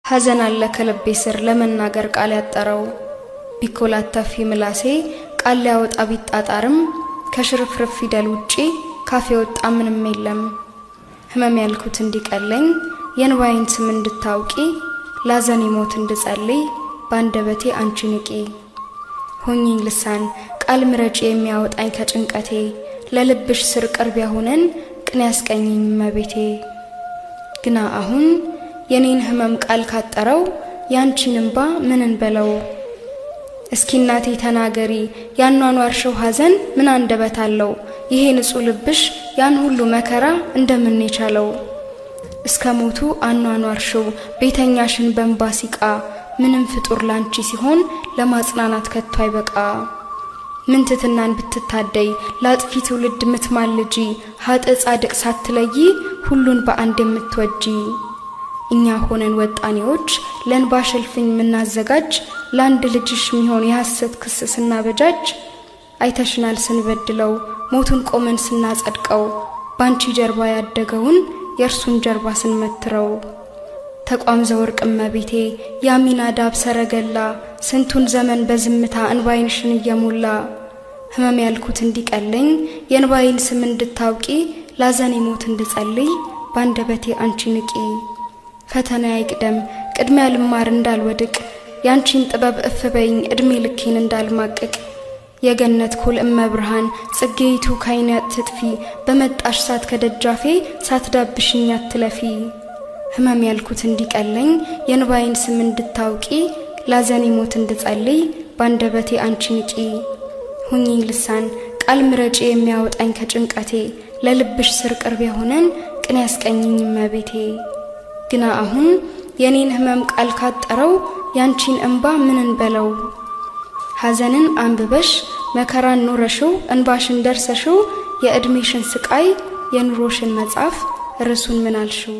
ሐዘን አለ ከልቤ ስር ለመናገር ቃል ያጠረው ቢኮላተፍ ምላሴ ቃል ሊያወጣ ቢጣጣርም ከሽርፍርፍ ፊደል ውጪ ካፌ ወጣ ምንም የለም። ህመም ያልኩት እንዲቀለኝ የንባይን ስም እንድታውቂ ላዘኔ ሞት እንድጸልይ ባንደበቴ አንቺ ንቂ። ሆኚኝ ልሳን ቃል ምረጭ የሚያወጣኝ ከጭንቀቴ ለልብሽ ስር ቅርብ ያሆነን ቅን ያስቀኝኝ መቤቴ። ግና አሁን የኔን ህመም ቃል ካጠረው ያንቺን እንባ ምን እንበለው? እስኪ እናቴ ተናገሪ ያኗኗርሽው ሐዘን ምን አንደበት አለው? ይሄ ንጹህ ልብሽ ያን ሁሉ መከራ እንደምን የቻለው? እስከ ሞቱ አኗኗርሽው ቤተኛሽን በእንባ ሲቃ ምንም ፍጡር ላንቺ ሲሆን ለማጽናናት ከቶ አይበቃ። ምንትትናን ብትታደይ ላጥፊ ትውልድ ምትማልጂ ሀጥ ጻድቅ ሳትለይ ሁሉን በአንድ የምትወጂ እኛ ሆነን ወጣኔዎች ለንባሽ እልፍኝ ምናዘጋጅ ለአንድ ልጅሽ ሚሆን የሐሰት ክስ ስናበጃጅ አይተሽናል ስንበድለው ሞቱን ቆመን ስናጸድቀው ባንቺ ጀርባ ያደገውን የእርሱን ጀርባ ስንመትረው። ተቋም ዘወርቅ እመቤቴ ያሚናዳብ ሰረገላ ስንቱን ዘመን በዝምታ እንባይንሽን እየሞላ ህመም ያልኩት እንዲቀለኝ የንባይን ስም እንድታውቂ ላዘኔ ሞት እንድጸልይ ባንደበቴ አንቺ ንቂ። ፈተና አይቅደም ቅድሚያ ልማር እንዳልወድቅ ያንቺን ጥበብ እፍበኝ እድሜ ልኬን እንዳልማቅቅ። የገነት ኩል እመብርሃን ጽጌይቱ ካይነ ትጥፊ በመጣሽ ሳት ከደጃፌ ሳትዳብሽኝ አትለፊ። ህመም ያልኩት እንዲቀለኝ የንባይን ስም እንድታውቂ ላዘኔ ሞት እንድጸልይ ባንደበቴ አንቺ ንቂ። ሁኚኝ ልሳን ቃል ምረጭ የሚያወጣኝ ከጭንቀቴ ለልብሽ ስር ቅርብ የሆነን ቅን ያስቀኝኝ መቤቴ። ግና አሁን የኔን ህመም ቃል ካጠረው ያንቺን እንባ ምን እንበለው? ሐዘንን አንብበሽ መከራን ኖረሽው እንባሽን ደርሰሽው የእድሜሽን ስቃይ የኑሮሽን መጻፍ ርሱን ምን አልሽው?